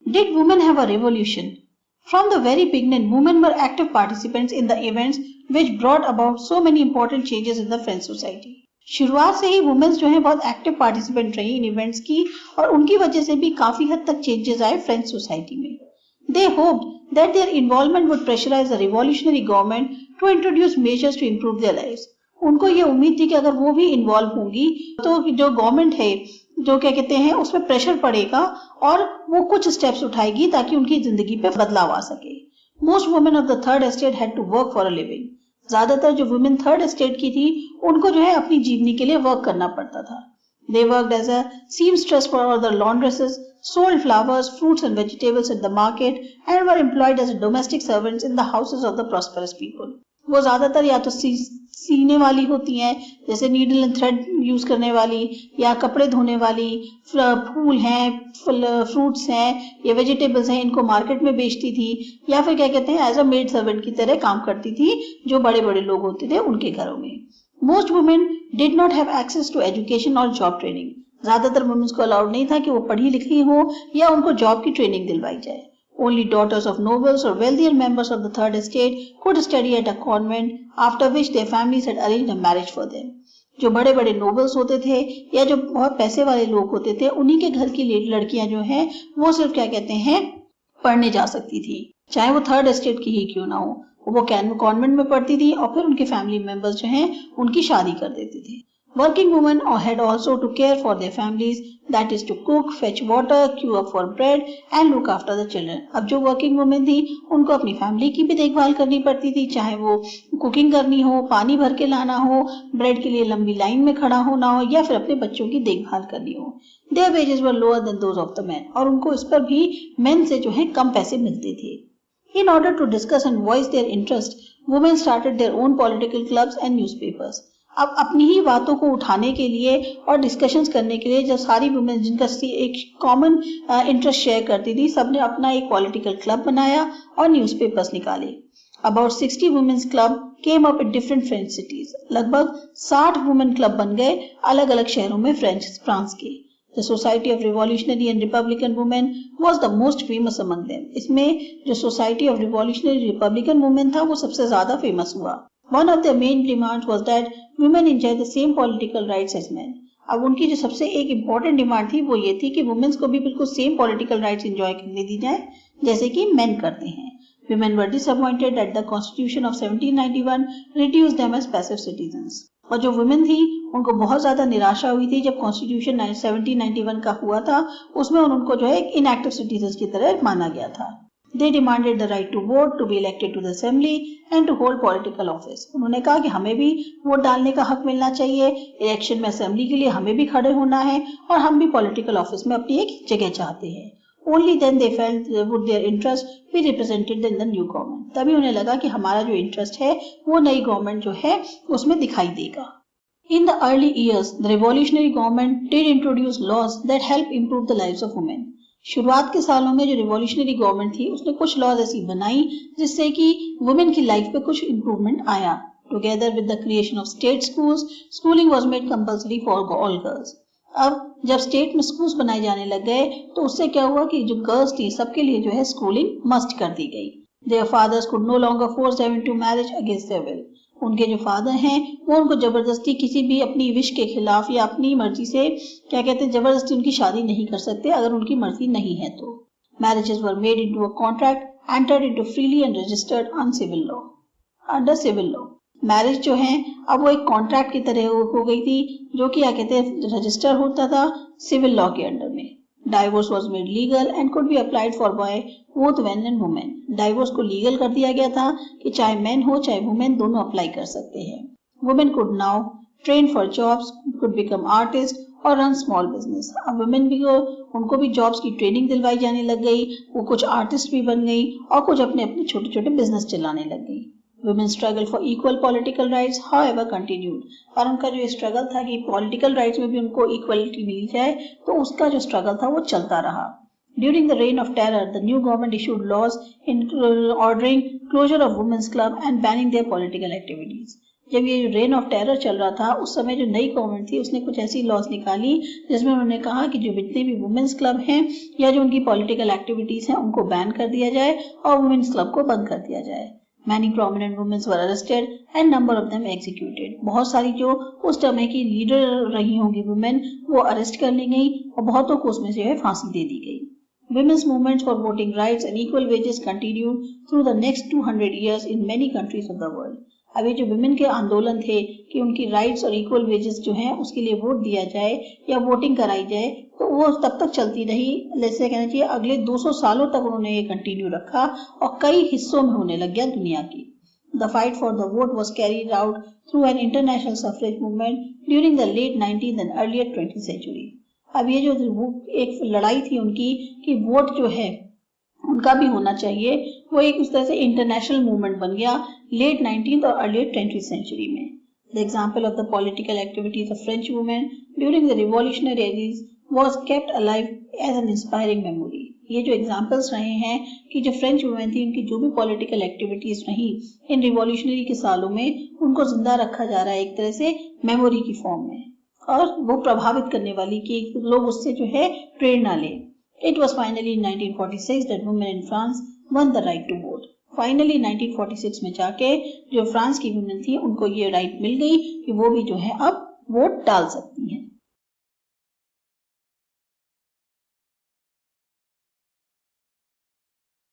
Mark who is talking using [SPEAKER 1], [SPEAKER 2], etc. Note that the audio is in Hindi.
[SPEAKER 1] Did women have a revolution? From the very beginning, women were active participants in the events which brought about so many important changes in the French society. शुरुआत से ही वुमेन्स जो है बहुत एक्टिव पार्टिसिपेंट रही इन इवेंट्स की और उनकी वजह से भी काफी हद तक चेंजेस आए फ्रेंच सोसाइटी में. They hoped that their involvement would pressurize the revolutionary government to introduce measures to improve their lives. उनको ये उम्मीद थी कि अगर वो भी इन्वॉल्व होंगी तो जो गवर्नमेंट है जो क्या कहते हैं उस पर प्रेशर पड़ेगा और वो कुछ स्टेप्स उठाएगी ताकि उनकी जिंदगी पे बदलाव आ सके. Most women of the third estate had to work for a living. ज्यादातर जो वुमेन थर्ड एस्टेट की थी उनको जो है अपनी जीवनी के लिए वर्क करना पड़ता था. They worked as a seamstress for other laundresses, sold flowers, fruits and vegetables at the market and were employed as domestic servants in the houses of the prosperous people. वो ज्यादातर या तो सीने वाली होती हैं जैसे नीडल एंड थ्रेड यूज करने वाली या कपड़े धोने वाली, फूल हैं, फ्रूट्स हैं या वेजिटेबल्स हैं इनको मार्केट में बेचती थी या फिर क्या कहते हैं एज अ मेड सर्वेंट की तरह काम करती थी जो बड़े बड़े लोग होते थे उनके घरों में. Most women did not have access to education or job training. ज्यादातर वुमेन्स को अलाउड नहीं था कि वो पढ़ी लिखी हो या उनको जॉब की ट्रेनिंग दिलवाई जाए. Only daughters of nobles or wealthier members of the third estate could study at a convent, after which their families had arranged a marriage for them. जो बड़े बड़े नोबल्स होते थे या जो बहुत पैसे वाले लोग होते थे उन्हीं के घर की लड़कियां जो हैं वो सिर्फ क्या कहते हैं पढ़ने जा सकती थी, चाहे वो थर्ड एस्टेट की ही क्यों ना हो. वो कॉन्वेंट में पढ़ती थी और फिर उनके फैमिली मेंबर्स जो हैं उनकी शादी कर देते थे. Working women had also to care for their families, that is to cook, fetch water, queue up for bread and look after the children. अब जो वर्किंग वुमेन थी उनको अपनी फैमिली की भी देखभाल करनी पड़ती थी, चाहे वो कुकिंग करनी हो, पानी भर के लाना हो, ब्रेड के लिए लंबी लाइन में खड़ा होना हो या फिर अपने बच्चों की देखभाल करनी हो. Their wages were lower than those of the men और उनको इस पर भी मेन से जो है कम पैसे मिलते थे. In order to discuss and voice their interest, women started their own political clubs and newspapers. अब अपनी ही बातों को उठाने के लिए और डिस्कशंस करने के लिए जब सारी वुमेन जिनका एक कॉमन इंटरेस्ट शेयर करती थी सबने अपना एक पॉलिटिकल क्लब बनाया और न्यूज़पेपर्स निकाले. About 60 women's club came up in different French cities. लगभग 60 वुमेन क्लब बन गए अलग अलग शहरों में फ्रांस के. The Society of Revolutionary and Republican Women was the most famous among them. इसमें जो Society of Revolutionary Republican Women था वो सबसे ज्यादा फेमस हुआ. One of their main demands was that women enjoy the same political rights as men. अब उनकी जो सबसे एक इम्पोर्टेंट डिमांड थी वो ये थी कि वुमेन्स को भी बिल्कुल सेम पॉलिटिकल राइट्स एंजॉय करने दी जाए जैसे कि मेन करते हैं. Women were disappointed that the Constitution of 1791 reduced them as passive citizens. और जो वुमेन थी उनको बहुत ज्यादा निराशा हुई थी जब कॉन्स्टिट्यूशन 1791 का हुआ था उसमें उनको जो है एक इनएक्टिव सिटीजन की तरह माना गया था. They demanded the right to vote, to be elected to the assembly and to hold political office. उन्होंने कहा कि हमें भी वोट डालने का हक मिलना चाहिए, इलेक्शन में असेंबली के लिए हमें भी खड़े होना है और हम भी पॉलिटिकल ऑफिस में अपनी एक जगह चाहते हैं. Only then they felt would their interest be represented in the new government. तभी उन्हें लगा कि हमारा जो इंटरेस्ट है वो नई गवर्नमेंट जो है उसमें दिखाई देगा. In the early years, the revolutionary government did introduce laws that help improve the lives of women. शुरुआत के सालों में जो रिवॉल्यूशनरी गवर्नमेंट थी उसने कुछ लॉज ऐसी बनाई जिससे कि वुमेन की लाइफ पे कुछ इम्प्रूवमेंट आया. Together with the creation of state schools, schooling was made compulsory for all girls. अब जब स्टेट में स्कूल्स बनाए जाने लग गए तो उससे क्या हुआ कि जो गर्ल्स थी सबके लिए जो है स्कूलिंग मस्ट कर दी गई. Their fathers could no longer force them into marriage against their will. उनके जो फादर हैं वो उनको जबरदस्ती किसी भी अपनी विश के खिलाफ या अपनी मर्जी से क्या कहते हैं जबरदस्ती उनकी शादी नहीं कर सकते अगर उनकी मर्जी नहीं है तो. Marriages were made into a contract, entered into freely and registered on civil law. Under civil law. Marriage जो है अब वो एक कॉन्ट्रैक्ट की तरह हो गई थी जो कि क्या कहते हैं रजिस्टर होता था सिविल लॉ के अंडर में. Divorce was made legal and could be applied for by both men and women. Divorce को लीगल कर दिया गया था कि चाहे मेन हो चाहे वुमेन दोनों अप्लाई कर सकते हैं. Women could now train for jobs, could become artists और run small business. अब वुमेन भी उनको भी जॉब्स की ट्रेनिंग दिलवाई जाने लग गई, वो कुछ आर्टिस्ट भी बन गई और कुछ अपने अपने छोटे छोटे बिजनेस चलाने लग गई. Women's struggle for equal political rights, however, continued. और उनका जो स्ट्रगल था कि पॉलिटिकल राइट्स में भी उनको इक्वलिटी मिल जाए तो उसका जो स्ट्रगल था वो चलता रहा. During the reign of terror, the new government issued laws ordering closure of women's club and banning their political activities. जब ये जो रेन ऑफ टेरर चल रहा था उस समय जो नई गवर्नमेंट थी उसने कुछ ऐसी लॉज निकाली जिसमें उन्होंने कहा कि जो जितने भी वुमेन्स क्लब हैं या जो उनकी पॉलिटिकल एक्टिविटीज हैं उनको बैन कर दिया जाए और वुमेन्स क्लब को बंद कर दिया जाए। Many prominent women were arrested and number of them executed. बहुत सारी जो उस समय की लीडर रही होंगी वुमेन वो अरेस्ट कर ली गई और बहुतों को उसमें से फांसी दे दी गई। Women's movements for voting rights and equal wages continued through the next 200 years in many countries of the world. अब ये जो विमेन के आंदोलन थे कि उनकी राइट्स और इक्वल वेजेस जो हैं उसके लिए वोट दिया जाए या वोटिंग कराई जाए, तो वो तब तक चलती रही, जैसे कहना चाहिए अगले 200 सालों तक उन्होंने ये कंटिन्यू रखा और कई हिस्सों में होने लग गया दुनिया की। The fight for the vote was carried out through an international suffrage movement during the late 19th and earlier 20th century. अब ये जो एक लड़ाई थी उनकी कि वोट जो है उनका भी होना चाहिए, वो एक उस तरह से इंटरनेशनल मूवमेंट बन गया लेट 19th और अर्ली 20th सेंचुरी में। The example of the political activities of French women during the revolutionary ages was kept alive as an inspiring memory. ये जो एग्जाम्पल्स रहे हैं कि जो फ्रेंच वुमेन थी उनकी जो भी पॉलिटिकल एक्टिविटीज रही इन रिवॉल्यूशनरी के सालों में उनको जिंदा रखा जा रहा है एक तरह से मेमोरी की फॉर्म में, और वो प्रभावित करने वाली कि लोग उससे जो है प्रेरणा लें। It was finally in 1946 that women in France won the right to vote. Finally 1946 में जाके जो फ्रांस की वुमेन थी उनको ये राइट मिल गई कि वो भी जो है अब वोट डाल सकती हैं।